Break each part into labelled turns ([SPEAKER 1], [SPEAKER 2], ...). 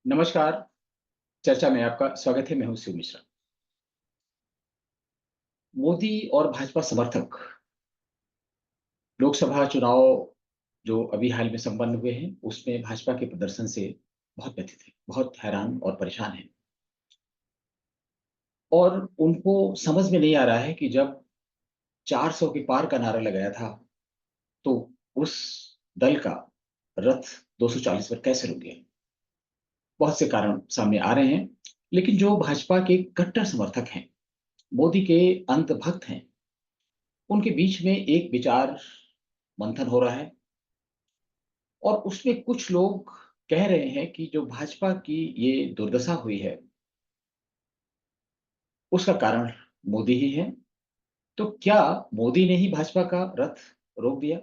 [SPEAKER 1] नमस्कार, चर्चा में आपका स्वागत है। मैं हूँ शिव मिश्रा। मोदी और भाजपा समर्थक लोकसभा चुनाव जो अभी हाल में संपन्न हुए हैं, उसमें भाजपा के प्रदर्शन से बहुत व्यथित हैं, बहुत हैरान और परेशान हैं। और उनको समझ में नहीं आ रहा है कि जब 400 के पार का नारा लगाया था, तो उस दल का रथ 240 पर कैसे रुक गया? बहुत से कारण सामने आ रहे हैं, लेकिन जो भाजपा के कट्टर समर्थक हैं, मोदी के अंतभक्त हैं, उनके बीच में एक विचार मंथन हो रहा है और उसमें कुछ लोग कह रहे हैं कि जो भाजपा की ये दुर्दशा हुई है, उसका कारण मोदी ही है। तो क्या मोदी ने ही भाजपा का रथ रोक दिया?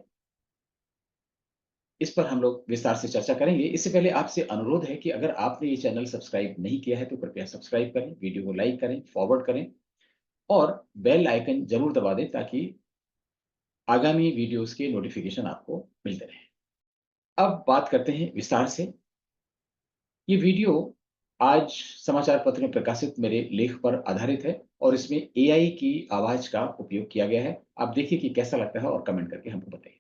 [SPEAKER 1] इस पर हम लोग विस्तार से चर्चा करेंगे। इससे पहले आपसे अनुरोध है कि अगर आपने ये चैनल सब्सक्राइब नहीं किया है, तो कृपया सब्सक्राइब करें, वीडियो को लाइक करें, फॉरवर्ड करें और बेल आइकन ज़रूर दबा दें ताकि आगामी वीडियोज़ के नोटिफ़िकेशन आपको मिलते रहें। अब बात करते हैं विस्तार से। ये वीडियो आज समाचार पत्र में प्रकाशित मेरे लेख पर आधारित है और इसमें एआई की आवाज का उपयोग किया गया है। आप देखिए कि कैसा लगता है और कमेंट करके हमको बताइए।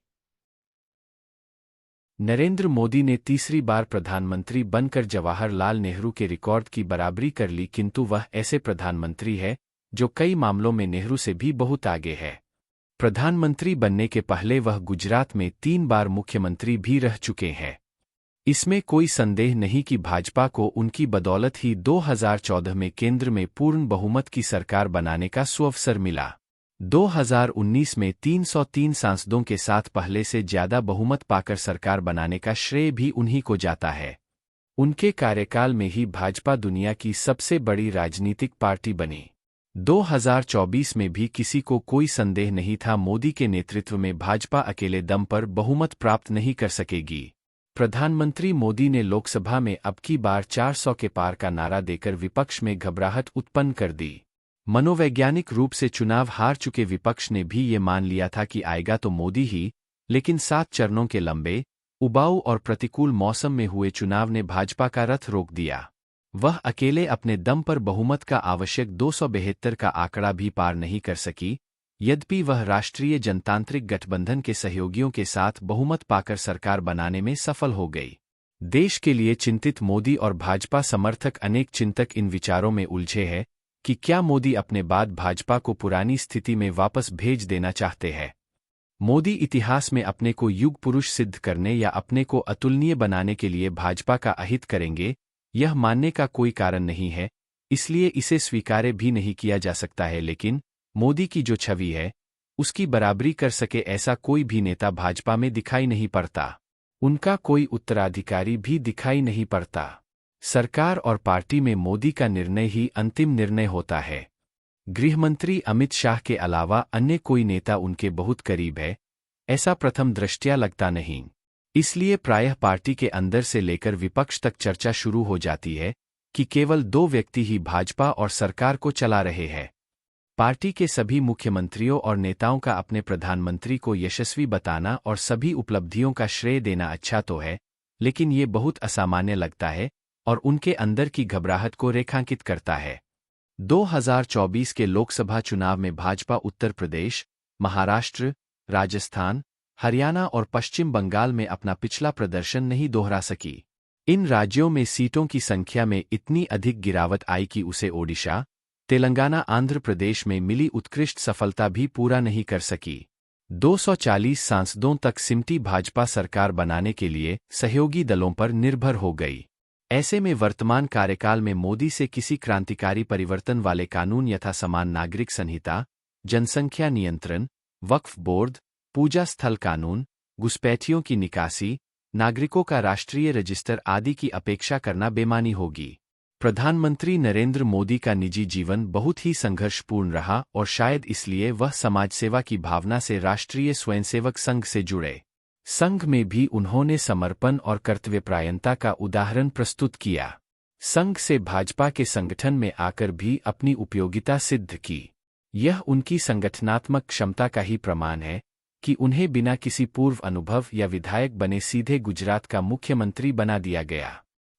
[SPEAKER 2] नरेंद्र मोदी ने तीसरी बार प्रधानमंत्री बनकर जवाहरलाल नेहरू के रिकॉर्ड की बराबरी कर ली, किंतु वह ऐसे प्रधानमंत्री है जो कई मामलों में नेहरू से भी बहुत आगे है। प्रधानमंत्री बनने के पहले वह गुजरात में 3 बार मुख्यमंत्री भी रह चुके हैं। इसमें कोई संदेह नहीं कि भाजपा को उनकी बदौलत ही 2014 में केंद्र में पूर्ण बहुमत की सरकार बनाने का सुअवसर मिला। 2019 में 303 सांसदों के साथ पहले से ज्यादा बहुमत पाकर सरकार बनाने का श्रेय भी उन्हीं को जाता है। उनके कार्यकाल में ही भाजपा दुनिया की सबसे बड़ी राजनीतिक पार्टी बनी। 2024 में भी किसी को कोई संदेह नहीं था मोदी के नेतृत्व में भाजपा अकेले दम पर बहुमत प्राप्त नहीं कर सकेगी। प्रधानमंत्री मोदी ने लोकसभा में अब की बार 400 के पार का नारा देकर विपक्ष में घबराहट उत्पन्न कर दी। मनोवैज्ञानिक रूप से चुनाव हार चुके विपक्ष ने भी ये मान लिया था कि आएगा तो मोदी ही, लेकिन 7 चरणों के लंबे, उबाऊ और प्रतिकूल मौसम में हुए चुनाव ने भाजपा का रथ रोक दिया। वह अकेले अपने दम पर बहुमत का आवश्यक 272 का आंकड़ा भी पार नहीं कर सकी, यद्यपि वह राष्ट्रीय जनतांत्रिक गठबंधन के सहयोगियों के साथ बहुमत पाकर सरकार बनाने में सफल हो गई। देश के लिए चिंतित मोदी और भाजपा समर्थक अनेक चिंतक इन विचारों में उलझे हैं कि क्या मोदी अपने बाद भाजपा को पुरानी स्थिति में वापस भेज देना चाहते हैं। मोदी इतिहास में अपने को युग पुरुष सिद्ध करने या अपने को अतुलनीय बनाने के लिए भाजपा का अहित करेंगे, यह मानने का कोई कारण नहीं है, इसलिए इसे स्वीकार्य भी नहीं किया जा सकता है। लेकिन मोदी की जो छवि है, उसकी बराबरी कर सके ऐसा कोई भी नेता भाजपा में दिखाई नहीं पड़ता। उनका कोई उत्तराधिकारी भी दिखाई नहीं पड़ता। सरकार और पार्टी में मोदी का निर्णय ही अंतिम निर्णय होता है। गृहमंत्री अमित शाह के अलावा अन्य कोई नेता उनके बहुत करीब है, ऐसा प्रथम दृष्टया लगता नहीं। इसलिए प्रायः पार्टी के अंदर से लेकर विपक्ष तक चर्चा शुरू हो जाती है कि केवल 2 व्यक्ति ही भाजपा और सरकार को चला रहे हैं। पार्टी के सभी मुख्यमंत्रियों और नेताओं का अपने प्रधानमंत्री को यशस्वी बताना और सभी उपलब्धियों का श्रेय देना अच्छा तो है, लेकिन ये बहुत असामान्य लगता है और उनके अंदर की घबराहट को रेखांकित करता है। 2024 के लोकसभा चुनाव में भाजपा उत्तर प्रदेश, महाराष्ट्र, राजस्थान, हरियाणा और पश्चिम बंगाल में अपना पिछला प्रदर्शन नहीं दोहरा सकी। इन राज्यों में सीटों की संख्या में इतनी अधिक गिरावट आई कि उसे ओडिशा, तेलंगाना, आंध्र प्रदेश में मिली उत्कृष्ट सफलता भी पूरा नहीं कर सकी। 240 सांसदों तक सिमटी भाजपा सरकार बनाने के लिए सहयोगी दलों पर निर्भर हो गई। ऐसे में वर्तमान कार्यकाल में मोदी से किसी क्रांतिकारी परिवर्तन वाले कानून यथा समान नागरिक संहिता, जनसंख्या नियंत्रण, वक्फ बोर्ड, पूजा स्थल कानून, घुसपैठियों की निकासी, नागरिकों का राष्ट्रीय रजिस्टर आदि की अपेक्षा करना बेमानी होगी। प्रधानमंत्री नरेंद्र मोदी का निजी जीवन बहुत ही संघर्षपूर्ण रहा और शायद इसलिए वह समाज सेवा की भावना से राष्ट्रीय स्वयंसेवक संघ से जुड़े। संघ में भी उन्होंने समर्पण और कर्तव्यपरायणता का उदाहरण प्रस्तुत किया। संघ से भाजपा के संगठन में आकर भी अपनी उपयोगिता सिद्ध की। यह उनकी संगठनात्मक क्षमता का ही प्रमाण है कि उन्हें बिना किसी पूर्व अनुभव या विधायक बने सीधे गुजरात का मुख्यमंत्री बना दिया गया।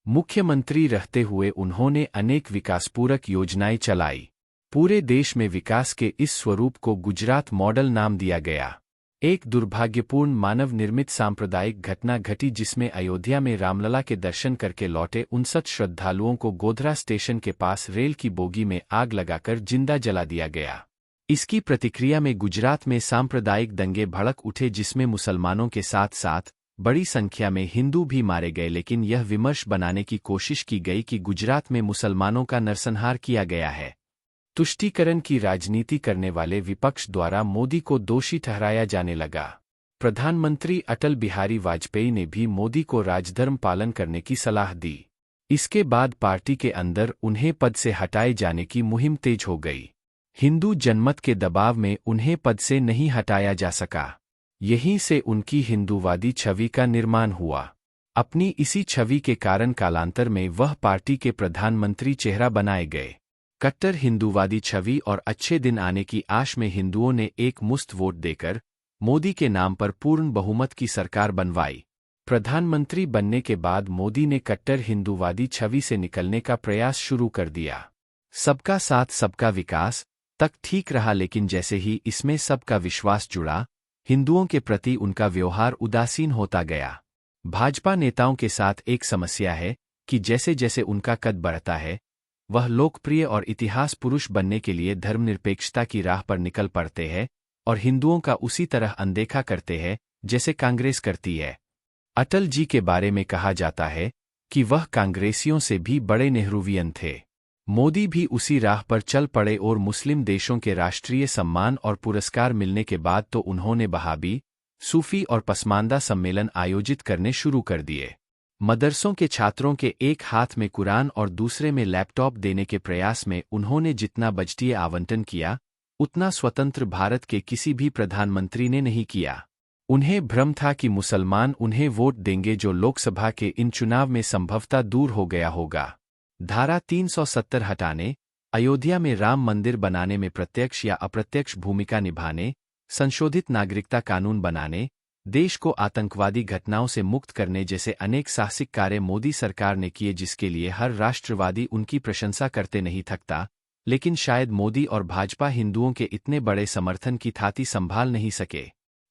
[SPEAKER 2] मुख्यमंत्री रहते हुए उन्होंने अनेक विकासपूरक योजनाएं चलाई। पूरे देश में विकास के इस स्वरूप को गुजरात मॉडल नाम दिया गया। एक दुर्भाग्यपूर्ण मानव निर्मित सांप्रदायिक घटना घटी जिसमें अयोध्या में रामलला के दर्शन करके लौटे 59 श्रद्धालुओं को गोधरा स्टेशन के पास रेल की बोगी में आग लगाकर जिंदा जला दिया गया। इसकी प्रतिक्रिया में गुजरात में सांप्रदायिक दंगे भड़क उठे जिसमें मुसलमानों के साथ साथ बड़ी संख्या में हिंदू भी मारे गए, लेकिन यह विमर्श बनाने की कोशिश की गई कि गुजरात में मुसलमानों का नरसंहार किया गया है। तुष्टीकरण की राजनीति करने वाले विपक्ष द्वारा मोदी को दोषी ठहराया जाने लगा। प्रधानमंत्री अटल बिहारी वाजपेयी ने भी मोदी को राजधर्म पालन करने की सलाह दी। इसके बाद पार्टी के अंदर उन्हें पद से हटाए जाने की मुहिम तेज हो गई। हिंदू जनमत के दबाव में उन्हें पद से नहीं हटाया जा सका। यहीं से उनकी हिंदूवादी छवि का निर्माण हुआ। अपनी इसी छवि के कारण कालांतर में वह पार्टी के प्रधानमंत्री चेहरा बनाए गए। कट्टर हिंदूवादी छवि और अच्छे दिन आने की आश में हिंदुओं ने एक मुश्त वोट देकर मोदी के नाम पर पूर्ण बहुमत की सरकार बनवाई। प्रधानमंत्री बनने के बाद मोदी ने कट्टर हिंदूवादी छवि से निकलने का प्रयास शुरू कर दिया। सबका साथ सबका विकास तक ठीक रहा, लेकिन जैसे ही इसमें सबका विश्वास जुड़ा, हिंदुओं के प्रति उनका व्यवहार उदासीन होता गया। भाजपा नेताओं के साथ एक समस्या है कि जैसे जैसे उनका कद बढ़ता है, वह लोकप्रिय और इतिहास पुरुष बनने के लिए धर्मनिरपेक्षता की राह पर निकल पड़ते हैं और हिंदुओं का उसी तरह अनदेखा करते हैं जैसे कांग्रेस करती है। अटल जी के बारे में कहा जाता है कि वह कांग्रेसियों से भी बड़े नेहरूवियन थे। मोदी भी उसी राह पर चल पड़े और मुस्लिम देशों के राष्ट्रीय सम्मान और पुरस्कार मिलने के बाद तो उन्होंने वहाबी, सूफी और पसमानदा सम्मेलन आयोजित करने शुरू कर दिए। मदरसों के छात्रों के एक हाथ में कुरान और दूसरे में लैपटॉप देने के प्रयास में उन्होंने जितना बजटीय आवंटन किया, उतना स्वतंत्र भारत के किसी भी प्रधानमंत्री ने नहीं किया। उन्हें भ्रम था कि मुसलमान उन्हें वोट देंगे, जो लोकसभा के इन चुनाव में संभवतः दूर हो गया होगा। धारा 370 हटाने, अयोध्या में राम मंदिर बनाने में प्रत्यक्ष या अप्रत्यक्ष भूमिका निभाने, संशोधित नागरिकता कानून बनाने, देश को आतंकवादी घटनाओं से मुक्त करने जैसे अनेक साहसिक कार्य मोदी सरकार ने किए, जिसके लिए हर राष्ट्रवादी उनकी प्रशंसा करते नहीं थकता। लेकिन शायद मोदी और भाजपा हिंदुओं के इतने बड़े समर्थन की थाती संभाल नहीं सके।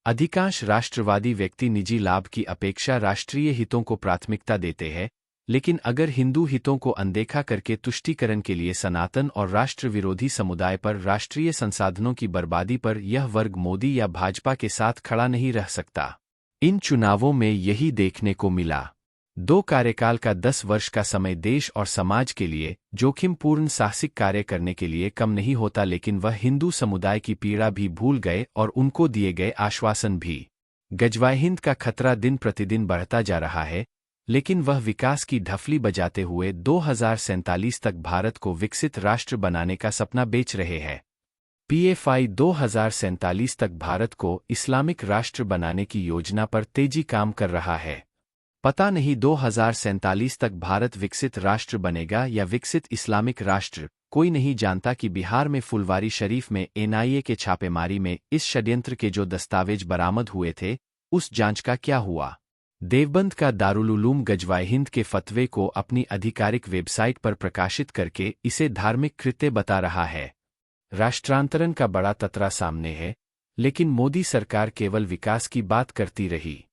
[SPEAKER 2] अधिकांश राष्ट्रवादी व्यक्ति निजी लाभ की अपेक्षा राष्ट्रीय हितों को प्राथमिकता देते हैं, लेकिन अगर हिंदू हितों को अनदेखा करके तुष्टीकरण के लिए सनातन और राष्ट्र विरोधी समुदाय पर राष्ट्रीय संसाधनों की बर्बादी पर यह वर्ग मोदी या भाजपा के साथ खड़ा नहीं रह सकता। इन चुनावों में यही देखने को मिला। 2 कार्यकाल का 10 वर्ष का समय देश और समाज के लिए जोखिमपूर्ण साहसिक कार्य करने के लिए कम नहीं होता, लेकिन वह हिंदू समुदाय की पीड़ा भी भूल गए और उनको दिए गए आश्वासन भी। गजवाए हिंद का खतरा दिन प्रतिदिन बढ़ता जा रहा है, लेकिन वह विकास की ढफली बजाते हुए 2047 तक भारत को विकसित राष्ट्र बनाने का सपना बेच रहे हैं। पीएफआई 2047 तक भारत को इस्लामिक राष्ट्र बनाने की योजना पर तेजी काम कर रहा है। पता नहीं 2047 तक भारत विकसित राष्ट्र बनेगा या विकसित इस्लामिक राष्ट्र। कोई नहीं जानता कि बिहार में फुलवारी शरीफ में एनआईए के छापेमारी में इस षड्यंत्र के जो दस्तावेज बरामद हुए थे, उस जांच का क्या हुआ। देवबंद का दारुल उलूम गजवाए हिंद के फतवे को अपनी आधिकारिक वेबसाइट पर प्रकाशित करके इसे धार्मिक कृत्य बता रहा है। राष्ट्रांतरण का बड़ा ततरा सामने है, लेकिन मोदी सरकार केवल विकास की बात करती रही।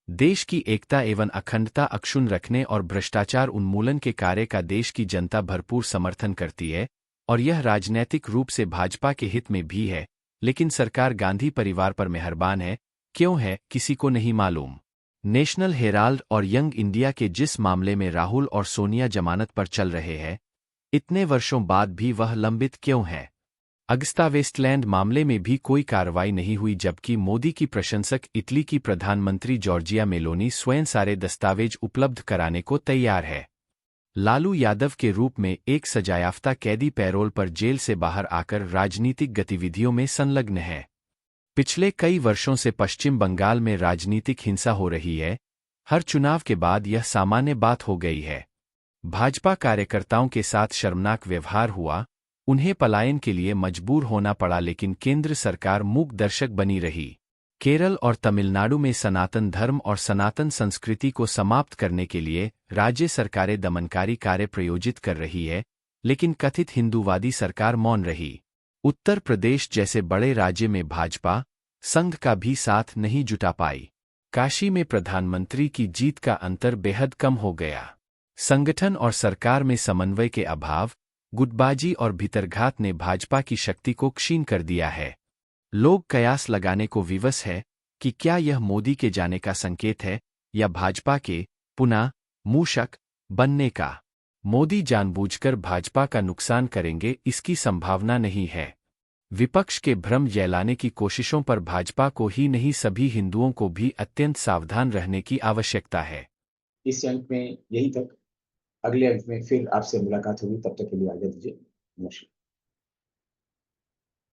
[SPEAKER 2] देश की एकता एवं अखंडता अक्षुण्ण रखने और भ्रष्टाचार उन्मूलन के कार्य का देश की जनता भरपूर समर्थन करती है और यह राजनैतिक रूप से भाजपा के हित में भी है, लेकिन सरकार गांधी परिवार पर मेहरबान है। क्यों है, किसी को नहीं मालूम। नेशनल हेराल्ड और यंग इंडिया के जिस मामले में राहुल और सोनिया जमानत पर चल रहे हैं, इतने वर्षों बाद भी वह लंबित क्यों है। अगस्ता वेस्टलैंड मामले में भी कोई कार्रवाई नहीं हुई, जबकि मोदी की प्रशंसक इटली की प्रधानमंत्री जॉर्जिया मेलोनी स्वयं सारे दस्तावेज उपलब्ध कराने को तैयार है। लालू यादव के रूप में एक सजायाफ्ता कैदी पैरोल पर जेल से बाहर आकर राजनीतिक गतिविधियों में संलग्न है। पिछले कई वर्षों से पश्चिम बंगाल में राजनीतिक हिंसा हो रही है। हर चुनाव के बाद यह सामान्य बात हो गई है। भाजपा कार्यकर्ताओं के साथ शर्मनाक व्यवहार हुआ, उन्हें पलायन के लिए मजबूर होना पड़ा, लेकिन केंद्र सरकार मूक दर्शक बनी रही। केरल और तमिलनाडु में सनातन धर्म और सनातन संस्कृति को समाप्त करने के लिए राज्य सरकारें दमनकारी कार्य प्रयोजित कर रही है, लेकिन कथित हिंदूवादी सरकार मौन रही। उत्तर प्रदेश जैसे बड़े राज्य में भाजपा संघ का भी साथ नहीं जुटा पाई। काशी में प्रधानमंत्री की जीत का अंतर बेहद कम हो गया। संगठन और सरकार में समन्वय के अभाव, गुटबाजी और भीतरघात ने भाजपा की शक्ति को क्षीण कर दिया है। लोग कयास लगाने को विवश है कि क्या यह मोदी के जाने का संकेत है या भाजपा के पुनः मूषक बनने का। मोदी जानबूझकर भाजपा का नुकसान करेंगे इसकी संभावना नहीं है। विपक्ष के भ्रम जैलाने की कोशिशों पर भाजपा को ही नहीं सभी हिंदुओं को भी अत्यंत सावधान रहने की आवश्यकता है।
[SPEAKER 1] इस अंक में यही तक। अगले अंक में फिर आपसे मुलाकात होगी, तब तक के लिए आज्ञा दीजिए। नमस्कार।